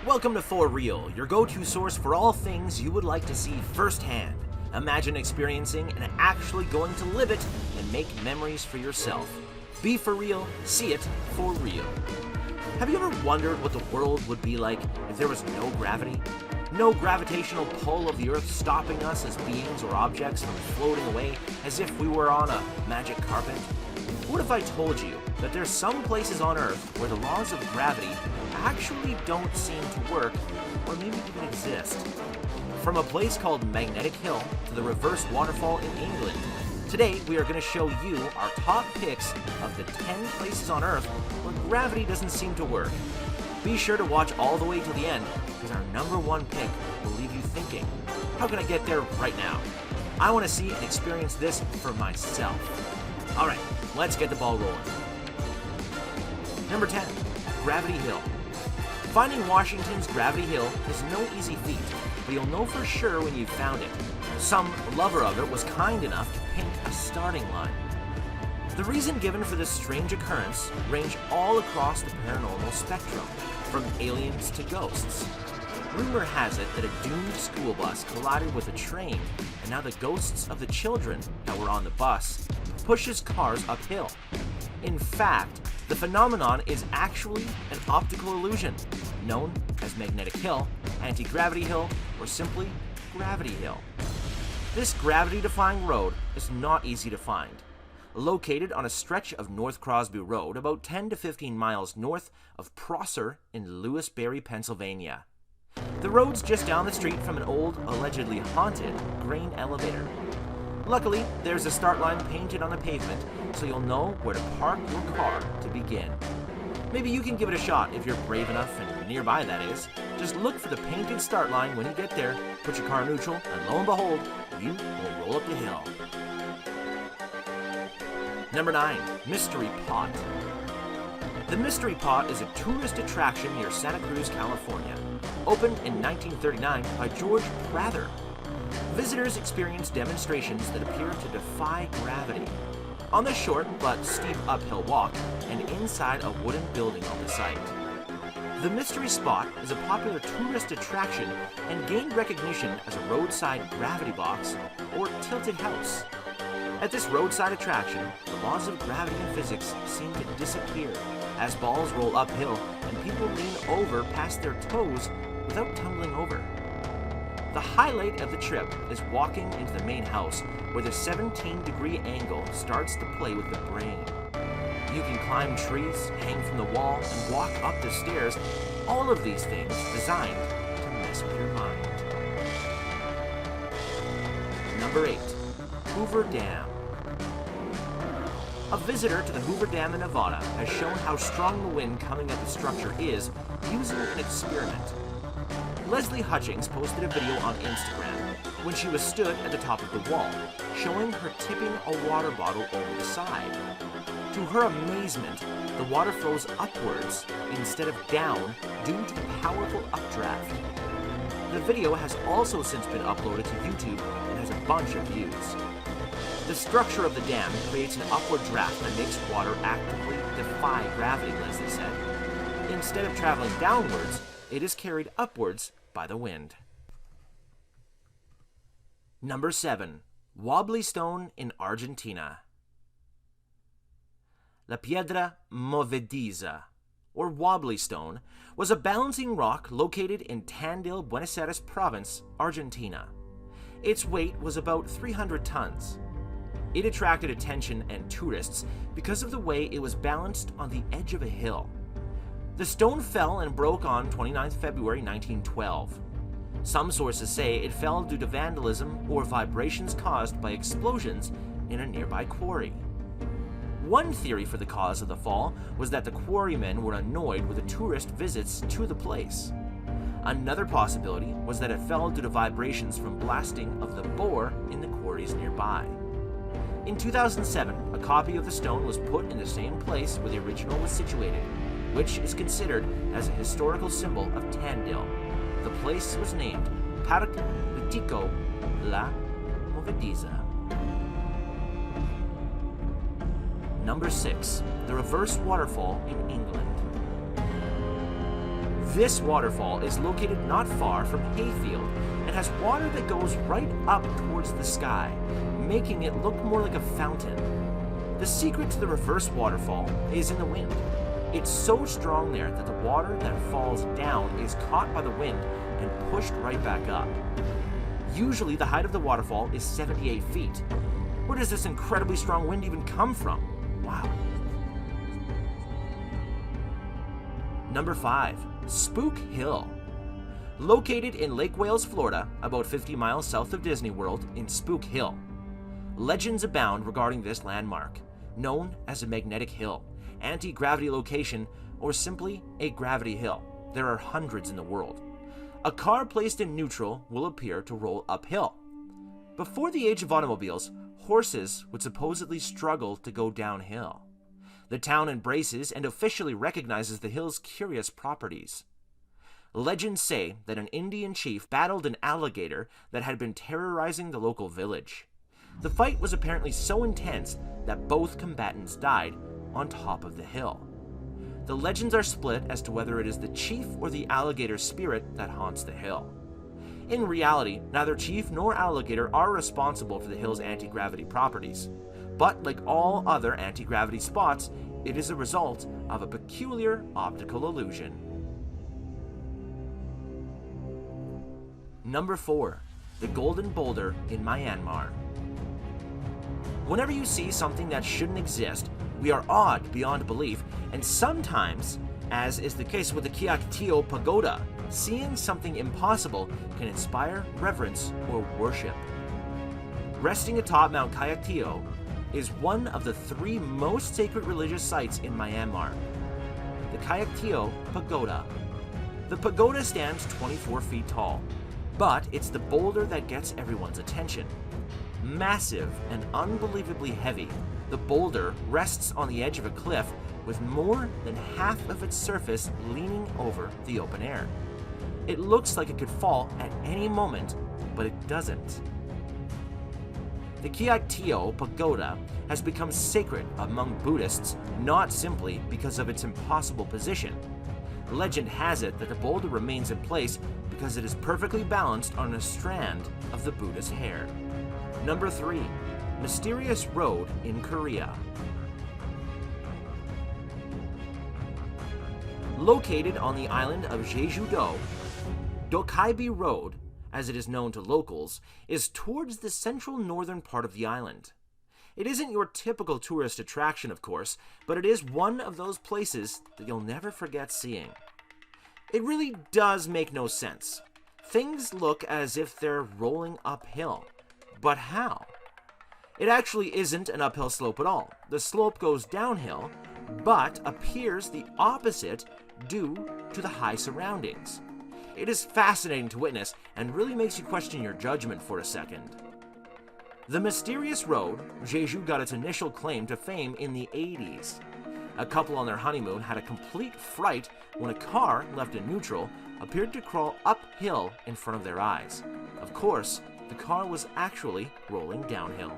Welcome to For Real, your go-to source for all things you would like to see firsthand. Imagine experiencing and actually going to live it and make memories for yourself. Be for real, see it for real. Have you ever wondered what the world would be like if there was no gravity? No gravitational pull of the Earth stopping us as beings or objects from floating away as if we were on a magic carpet? What if I told you that there's some places on Earth where the laws of gravity actually don't seem to work, or maybe even exist? From a place called Magnetic Hill to the Reverse Waterfall in England, today we are going to show you our top picks of the 10 places on Earth where gravity doesn't seem to work. Be sure to watch all the way to the end, because our number one pick will leave you thinking, how can I get there right now? I want to see and experience this for myself. Alright, let's get the ball rolling. Number 10, Gravity Hill. Finding Washington's Gravity Hill is no easy feat, but you'll know for sure when you've found it. Some lover of it was kind enough to paint a starting line. The reason given for this strange occurrence range all across the paranormal spectrum, from aliens to ghosts. Rumor has it that a doomed school bus collided with a train, and now the ghosts of the children that were on the bus pushes cars uphill. In fact, the phenomenon is actually an optical illusion, known as Magnetic Hill, Anti-Gravity Hill, or simply Gravity Hill. This gravity-defying road is not easy to find. Located on a stretch of North Crosby Road about 10 to 15 miles north of Prosser in Lewisberry, Pennsylvania. The road's just down the street from an old, allegedly haunted, grain elevator. Luckily, there's a start line painted on the pavement, so you'll know where to park your car to begin. Maybe you can give it a shot if you're brave enough and nearby, that is. Just look for the painted start line when you get there, put your car neutral, and lo and behold, you will roll up the hill. Number 9, Mystery Pot. The Mystery Pot is a tourist attraction near Santa Cruz, California. Opened in 1939 by George Prather. Visitors experience demonstrations that appear to defy gravity. On the short but steep uphill walk, and inside a wooden building on the site. The Mystery Spot is a popular tourist attraction and gained recognition as a roadside gravity box or tilted house. At this roadside attraction, the laws of gravity and physics seem to disappear as balls roll uphill and people lean over past their toes without tumbling over. The highlight of the trip is walking into the main house where the 17-degree angle starts to play with the brain. You can climb trees, hang from the wall, and walk up the stairs, all of these things designed to mess with your mind. Number 8. Hoover Dam. A visitor to the Hoover Dam in Nevada has shown how strong the wind coming at the structure is using an experiment. Leslie Hutchings posted a video on Instagram when she was stood at the top of the wall, showing her tipping a water bottle over the side. To her amazement, the water flows upwards instead of down due to the powerful updraft. The video has also since been uploaded to YouTube and has a bunch of views. The structure of the dam creates an upward draft that makes water actively defy gravity, Leslie said. Instead of traveling downwards, it is carried upwards by the wind. Number 7. Wobbly Stone in Argentina. La Piedra Movediza, or Wobbly Stone, was a balancing rock located in Tandil, Buenos Aires province, Argentina. Its weight was about 300 tons. It attracted attention and tourists because of the way it was balanced on the edge of a hill. The stone fell and broke on 29 February 1912. Some sources say it fell due to vandalism or vibrations caused by explosions in a nearby quarry. One theory for the cause of the fall was that the quarrymen were annoyed with the tourist visits to the place. Another possibility was that it fell due to vibrations from blasting of the bore in the quarries nearby. In 2007, a copy of the stone was put in the same place where the original was situated, which is considered as a historical symbol of Tandil. The place was named Parque Mítico La Movediza. Number 6. The Reverse Waterfall in England. This waterfall is located not far from Hayfield and has water that goes right up towards the sky, making it look more like a fountain. The secret to the reverse waterfall is in the wind. It's so strong there that the water that falls down is caught by the wind and pushed right back up. Usually the height of the waterfall is 78 feet. Where does this incredibly strong wind even come from? Wow. Number 5. Spook Hill. Located in Lake Wales, Florida, about 50 miles south of Disney World in Spook Hill. Legends abound regarding this landmark, known as a magnetic hill, anti-gravity location, or simply a gravity hill. There are hundreds in the world. A car placed in neutral will appear to roll uphill. Before the age of automobiles, horses would supposedly struggle to go downhill. The town embraces and officially recognizes the hill's curious properties. Legends say that an Indian chief battled an alligator that had been terrorizing the local village. The fight was apparently so intense that both combatants died on top of the hill. The legends are split as to whether it is the chief or the alligator spirit that haunts the hill. In reality, neither chief nor alligator are responsible for the hill's anti-gravity properties, but like all other anti-gravity spots, it is a result of a peculiar optical illusion. Number 4. The Golden Boulder in Myanmar. Whenever you see something that shouldn't exist, we are awed beyond belief, and sometimes, as is the case with the Kyaiktiyo Pagoda, seeing something impossible can inspire reverence or worship. Resting atop Mount Kyaiktiyo is one of the 3 most sacred religious sites in Myanmar. The Kyaiktiyo Pagoda. The pagoda stands 24 feet tall, but it's the boulder that gets everyone's attention. Massive and unbelievably heavy, the boulder rests on the edge of a cliff with more than half of its surface leaning over the open air. It looks like it could fall at any moment, but it doesn't. The Kyaiktiyo Pagoda has become sacred among Buddhists not simply because of its impossible position. Legend has it that the boulder remains in place because it is perfectly balanced on a strand of the Buddha's hair. Number 3. Mysterious Road in Korea. Located on the island of Jeju-do, Dokkaibi Road, as it is known to locals, is towards the central northern part of the island. It isn't your typical tourist attraction, of course, but it is one of those places that you'll never forget seeing. It really does make no sense. Things look as if they're rolling uphill. But how? It actually isn't an uphill slope at all. The slope goes downhill, but appears the opposite due to the high surroundings. It is fascinating to witness and really makes you question your judgment for a second. The mysterious road, Jeju got its initial claim to fame in the 80s. A couple on their honeymoon had a complete fright when a car left in neutral appeared to crawl uphill in front of their eyes. Of course, the car was actually rolling downhill.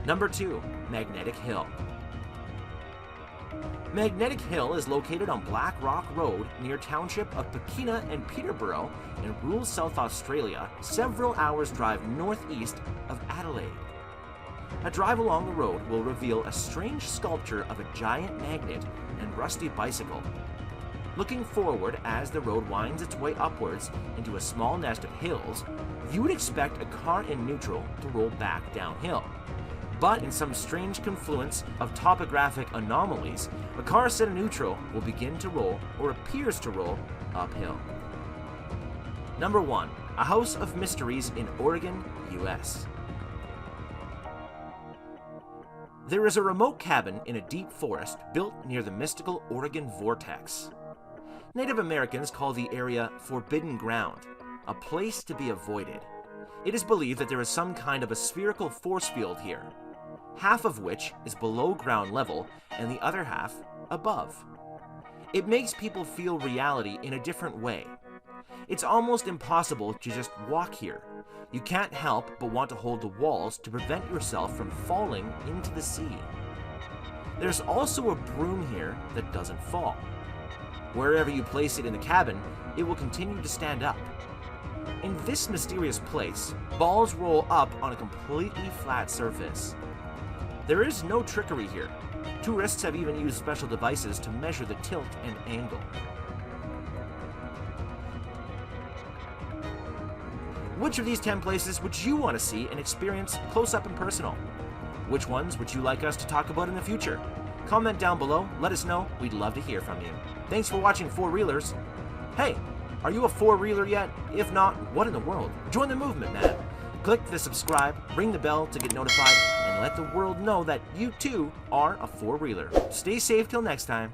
Number 2. Magnetic Hill. Magnetic Hill is located on Black Rock Road near township of Pekina and Peterborough in rural South Australia, several hours drive northeast of Adelaide. A drive along the road will reveal a strange sculpture of a giant magnet and rusty bicycle. Looking forward as the road winds its way upwards into a small nest of hills, you would expect a car in neutral to roll back downhill. But in some strange confluence of topographic anomalies, a car set in neutral will begin to roll, or appears to roll, uphill. Number 1. A House of Mysteries in Oregon, US. There is a remote cabin in a deep forest built near the mystical Oregon Vortex. Native Americans call the area Forbidden Ground, a place to be avoided. It is believed that there is some kind of a spherical force field here, half of which is below ground level and the other half above. It makes people feel reality in a different way. It's almost impossible to just walk here. You can't help but want to hold the walls to prevent yourself from falling into the sea. There's also a broom here that doesn't fall. Wherever you place it in the cabin, it will continue to stand up. In this mysterious place, balls roll up on a completely flat surface. There is no trickery here. Tourists have even used special devices to measure the tilt and angle. Which of these 10 places would you want to see and experience close up and personal? Which ones would you like us to talk about in the future? Comment down below, let us know, we'd love to hear from you. Thanks for watching 4-Reelers. Hey, are you a 4-Reeler yet? If not, what in the world? Join the movement, man. Click the subscribe, ring the bell to get notified, and let the world know that you too are a 4-Reeler. Stay safe till next time.